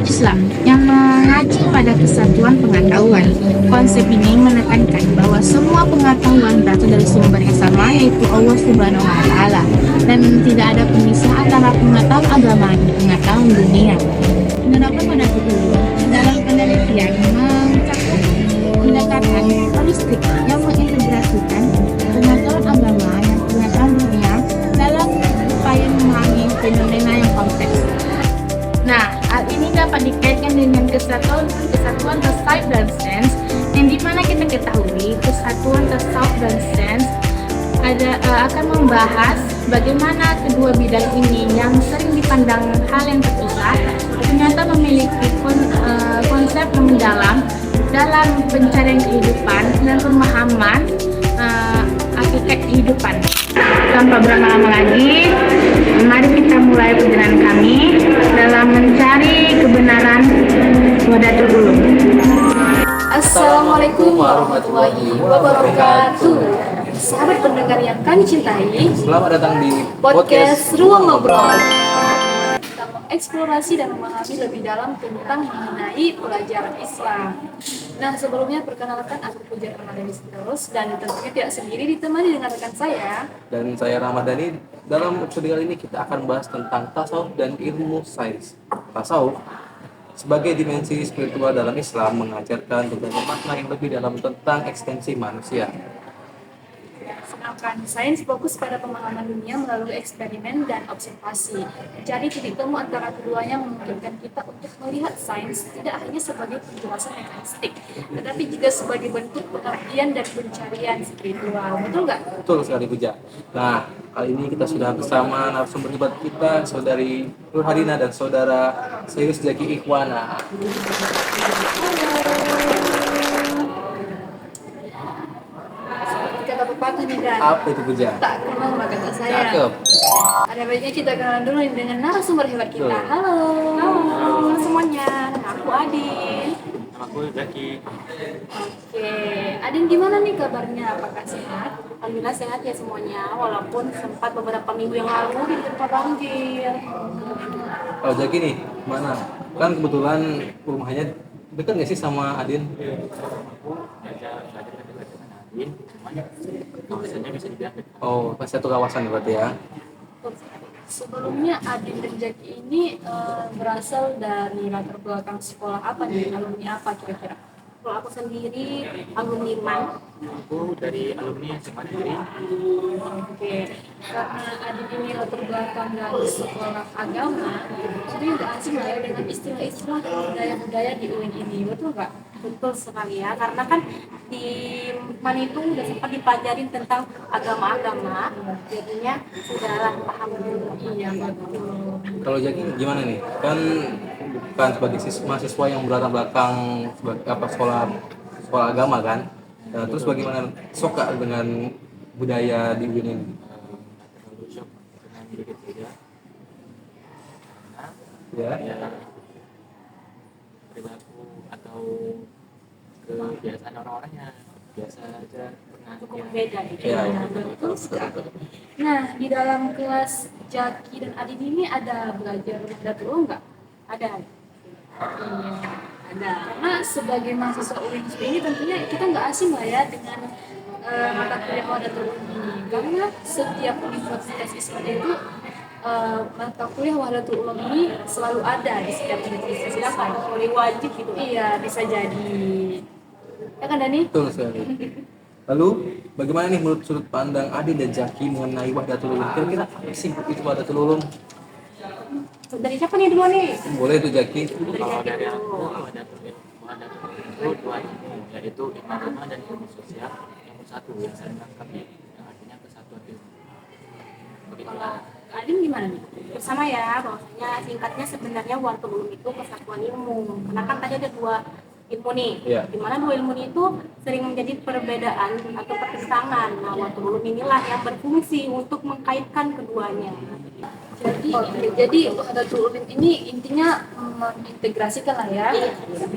Islam yang mengacu pada kesatuan pengetahuan. Konsep ini menekankan bahwa semua pengetahuan berasal dari sumber yang sama, yaitu Allah Subhanahu wa Ta'ala, dan tidak ada pemisah antara pengetahuan agama dan pengetahuan dunia. Penerapan pada dulu dalam penelitian mencakup pendekatan holistik yang mengintegrasikan pengetahuan agama dan pengetahuan dunia dalam upaya memahami fenomena yang kompleks. Nah, hal ini dapat dikaitkan dengan kesatuan tasawuf dan sains, yang dimana kita ketahui kesatuan tasawuf dan sains akan membahas bagaimana kedua bidang ini yang sering dipandang hal yang terpisah ternyata memiliki konsep yang mendalam dalam pencarian kehidupan dan pemahaman hakikat kehidupan. Tanpa berlama-lama lagi, mari kita mulai perjalanan kami dalam mencari kebenaran Wahdatul Ulum. Assalamualaikum warahmatullahi wabarakatuh. Sahabat pendengar yang kami cintai, selamat datang di podcast Ruang Ngobrol. Kita mengeksplorasi dan memahami lebih dalam tentang mengenai pelajaran Islam. Nah, sebelumnya perkenalkan aku Puja Ramadhani terus, dan tentunya tidak sendiri, ditemani dengan rekan saya. Dan saya Ramadhani. Dalam episode kali ini kita akan bahas tentang tasawuf dan ilmu sains. Tasawuf sebagai dimensi spiritual dalam Islam mengajarkan tentang makna yang lebih dalam tentang ekstensi manusia. Sedangkan sains fokus pada pemahaman dunia melalui eksperimen dan observasi. Jadi titik temu antara keduanya memungkinkan kita untuk melihat sains tidak hanya sebagai penjelasan mekanistik, tetapi juga sebagai bentuk pengabdian dan pencarian spiritual. Betul nggak? Betul sekali, Puja. Nah, kali ini kita sudah bersama narasumber debat kita, Saudari Nur Hadina dan Saudara Sayyus Zaki Ikhwana. Kata pepatah nih, Dan. Apa itu, Puja? Tak kenal maka tak sayang. Cakep. Ada baiknya kita kenalan dulu dengan narasumber hebat kita. Betul. Halo. Halo semuanya. Aku Adin. Aku Zaki. Oke, Adin gimana nih kabarnya? Apakah sehat? Alhamdulillah sehat ya semuanya, walaupun sempat beberapa minggu yang lalu diterpa banjir. Kalau Zaki nih, mana? Kan kebetulan rumahnya dekat nggak sih sama Adin? Aku belajar dengan Adin, cuman kawasannya bisa dibilang dekat. Oh, pas satu kawasan berarti ya? Sebelumnya Adin dan Jaki ini berasal dari latar belakang sekolah apa nih? Alumni apa kira-kira? Kalau aku sendiri alumni MAN. Aku dari alumni SMA Negeri. Oke, karena Adin ini latar belakang dari sekolah agama, jadi nggak asing lah ya dengan istilah-istilah budaya-budaya di UIN ini, betul nggak? Betul sekali ya, karena kan di MAN itu udah sempat dipelajarin tentang agama-agama, jadinya sudahlah paham dulu. Iya betul. Kalau Zaki gimana nih? Kan bukan sebagai mahasiswa yang berlatar belakang sebagai sekolah agama kan? Nah, terus bagaimana suka dengan budaya di UIN ini? Terlalu shock dengan dikit beda. Ya. Ya, perilaku atau kebiasaan orang-orangnya biasa aja, pernah Cukup ya. beda gitu. Iya, Nah, betul sekali. Nah, di dalam kelas Jaki dan Adin ini ada belajar Wahdatul Ulum nggak? Ada. Iya, ada. Karena sebagai mahasiswa UIN ini tentunya kita nggak asing lah ya dengan mata kuliah Wahdatul Ulum ini. Karena setiap universitas Islam itu mata kuliah Wahdatul Ulum ini selalu ada di setiap universitas Islam. Boleh wajib gitu. Iya, bisa jadi. Ya kan Dani? Betul sekali. Lalu, bagaimana nih menurut sudut pandang Adin dan Zaki mengenai Wahdatul Ulum? Kira-kira apa sih itu Wahdatul Ulum? Dari siapa nih dulu nih? Boleh tuh Zaki. Kalau dari aku ada itu dua ilmu, yaitu ilmu agama dan ilmu sosial. Ilmu satu yang saling melengkapi, yang artinya kesatuan ilmu. Begitulah. Adin gimana nih? Bersama ya, bahwasanya singkatnya sebenarnya Wahdatul Ulum itu kesatuan ilmu. Karena kan tadi ada dua ilmu nih, Iya. dimana dua ilmu itu sering menjadi perbedaan atau pertentangan. Nah, Wahdatul Ulum inilah yang berfungsi untuk mengkaitkan keduanya. Jadi Wahdatul Ulum ini intinya mengintegrasikan lah ya.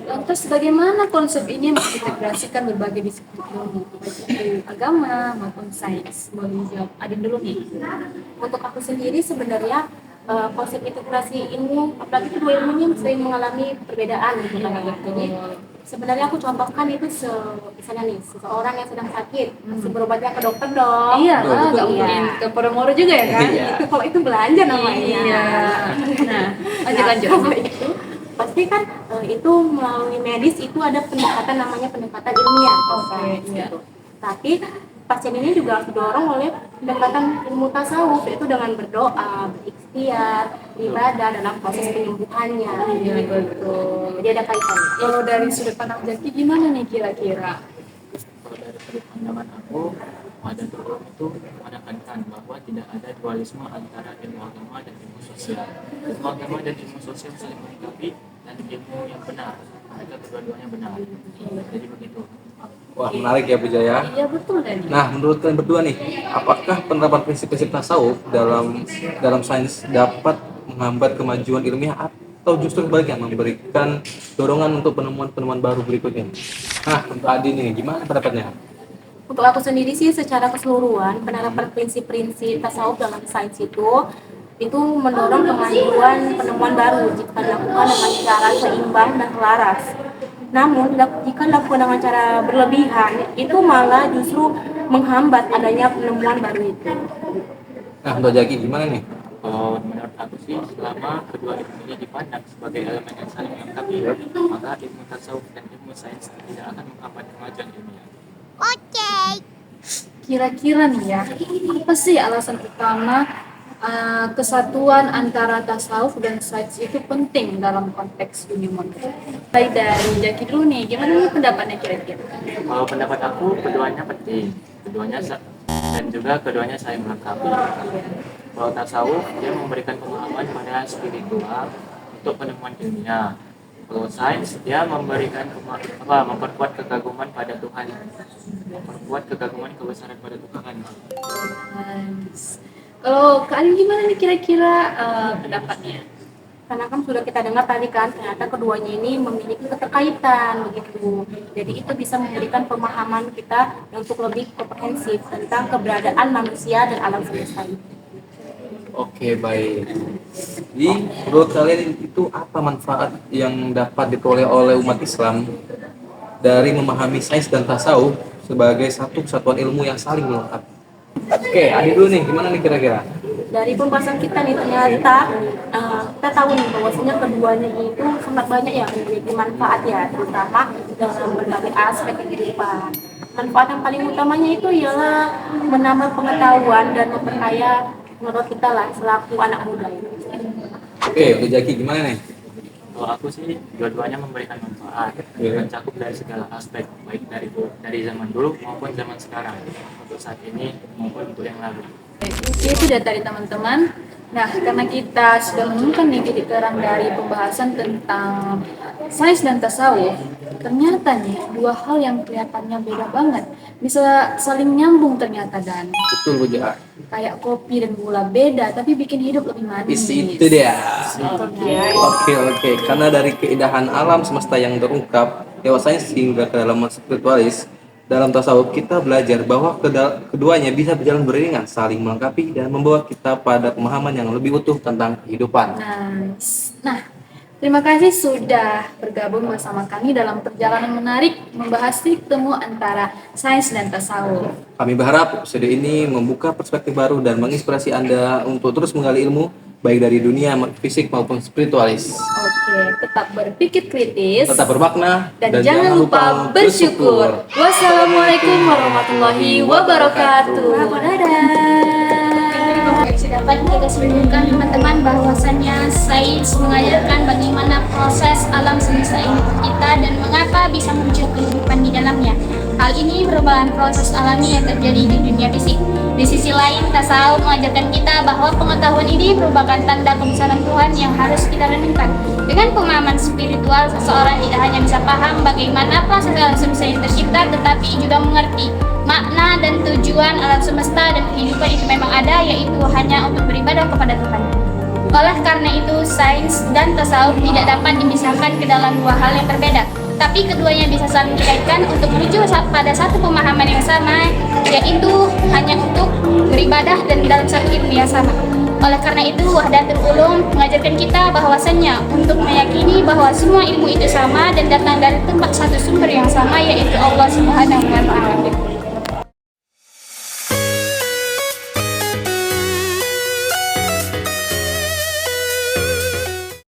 Lantas bagaimana konsep ini mengintegrasikan berbagai disiplin ilmu, baik itu agama maupun sains? Boleh jawab Adin dulu nih. Untuk aku sendiri sebenarnya konsep integrasi ilmu, apalagi kedua ilmunya sering mengalami perbedaan gitu kan. Jadi sebenarnya aku contohkan itu misalnya nih seseorang yang sedang sakit, pasti berobatnya ke dokter dong. Iya, Betul, nggak betul. mungkin ke Podomoro juga ya kan? Iya. Itu kalau itu belanja namanya. Iya. Nah, lanjut. Kalau itu pasti kan itu melalui medis itu ada pendekatan namanya pendekatan ilmiah. Oke, iya. Gitu. Tapi pasien ini juga harus didorong oleh pendekatan ilmu tasawuf, yaitu dengan berdoa, berikhtiar, ibadah dalam proses penyembuhannya. Iya, betul. Jadi ada kaitannya. Kalau dari sudut pandang Jaki gimana nih kira-kira? Kalau dari sudut pandangan aku, Muhadatul Ulum itu menekankan bahwa tidak ada dualisme antara ilmu agama dan ilmu sosial. Ilmu agama dan ilmu sosial saling melengkapi dan ilmu yang benar, mereka kedua-duanya benar. Jadi begitu. Wah, menarik ya Bu Jaya. Iya, betul Dani. Nah, menurut kalian berdua nih, apakah penerapan prinsip-prinsip tasawuf dalam sains dapat menghambat kemajuan ilmiah atau justru sebaliknya memberikan dorongan untuk penemuan-penemuan baru berikutnya? Nah, untuk Adi nih, gimana pendapatnya? Untuk aku sendiri sih secara keseluruhan penerapan prinsip-prinsip tasawuf dalam sains itu mendorong kemajuan penemuan baru jika dilakukan dengan cara seimbang dan selaras. Namun jika dilakukan dengan cara berlebihan itu malah justru menghambat adanya penemuan baru itu. Nah, untuk Jaki gimana nih? Kalau menurut aku sih, selama kedua ilmu ini dipandang sebagai elemen yang saling melengkapi, maka ilmu tasawuf dan ilmu sains tidak akan menghambat kemajuan ilmiah. Kira-kira nih ya, apa sih alasan utama kesatuan antara tasawuf dan sains itu penting dalam konteks dunia modern? Baik dari Jaki dulu nih, gimana nih pendapatnya kira-kira? Kalau pendapat aku, keduanya penting, dan juga keduanya saling melengkapi. Kalau tasawuf, dia memberikan pemahaman pada spiritual untuk penemuan ilmiah. Kalau sains, dia memberikan memperkuat kekaguman pada Tuhan, memperkuat kekaguman kebesaran pada Tuhan. Nice. Kalau kalian gimana nih kira-kira pendapatnya? Karena kan sudah kita dengar tadi kan ternyata keduanya ini memiliki keterkaitan begitu. Jadi itu bisa memberikan pemahaman kita untuk lebih komprehensif tentang keberadaan manusia dan alam semesta ini. Oke, baik. Jadi, menurut kalian itu apa manfaat yang dapat diperoleh oleh umat Islam dari memahami sains dan tasawuf sebagai satu kesatuan ilmu yang saling melengkapi? Oke, Adi dulu nih, gimana nih kira-kira? Dari pembahasan kita nih ternyata kita tahu nih bahwasanya keduanya itu sangat banyak ya memiliki manfaat ya, terutama dalam berbagai aspek kehidupan. Manfaat yang paling utamanya itu ialah menambah pengetahuan dan memperkaya menurut kita lah selaku anak muda ini. Oke, untuk Jaki gimana nih? Kalau aku sih, dua-duanya memberikan manfaat, mencakup dari segala aspek, baik dari zaman dulu maupun zaman sekarang, untuk saat ini maupun untuk yang lalu. Itu sudah tadi teman-teman. Nah, karena kita sudah menemukan nih titik terang dari pembahasan tentang sains dan tasawuf, ternyata nih dua hal yang kelihatannya beda banget bisa saling nyambung ternyata, dan Betul, Bu Jaya. kayak kopi dan gula beda tapi bikin hidup lebih manis. Itu dia. Oke. Oke. Karena dari keindahan alam semesta yang terungkap lewat sains hingga kedalaman spiritualis, dalam tasawuf kita belajar bahwa keduanya bisa berjalan beriringan, saling melengkapi dan membawa kita pada pemahaman yang lebih utuh tentang kehidupan. Nice. Nah, terima kasih sudah bergabung bersama kami dalam perjalanan menarik membahas titik temu antara sains dan tasawuf. Kami berharap episode ini membuka perspektif baru dan menginspirasi Anda untuk terus menggali ilmu baik dari dunia fisik maupun spiritualis. Oke, tetap berpikir kritis. Tetap bermakna Dan jangan lupa bersyukur. Wassalamualaikum warahmatullahi wabarakatuh. Dapat kita simpulkan teman-teman bahwasannya sains mengajarkan bagaimana proses alam semesta ini kita dan mengapa bisa muncul kehidupan di dalamnya. Hal ini merupakan proses alami yang terjadi di dunia fisik. Di sisi lain, tasawuf mengajarkan kita bahwa pengetahuan ini merupakan tanda kebesaran Tuhan yang harus kita renungkan. Dengan pemahaman spiritual, seseorang tidak hanya bisa paham bagaimana proses alam semesta yang tercipta, tetapi juga mengerti makna dan tujuan alam semesta dan kehidupan itu memang ada, yaitu hanya untuk beribadah kepada Tuhan. Oleh karena itu, sains dan tasawuf tidak dapat dipisahkan ke dalam dua hal yang berbeda, tapi keduanya bisa saling dikaitkan untuk menuju pada satu pemahaman yang sama, yaitu hanya untuk beribadah dan dalam satu ilmu yang sama. Oleh karena itu, Wahdatul Ulum mengajarkan kita bahwasannya untuk meyakini bahwa semua ilmu itu sama dan datang dari tempat satu sumber yang sama, yaitu Allah Subhanahu wa Ta'ala.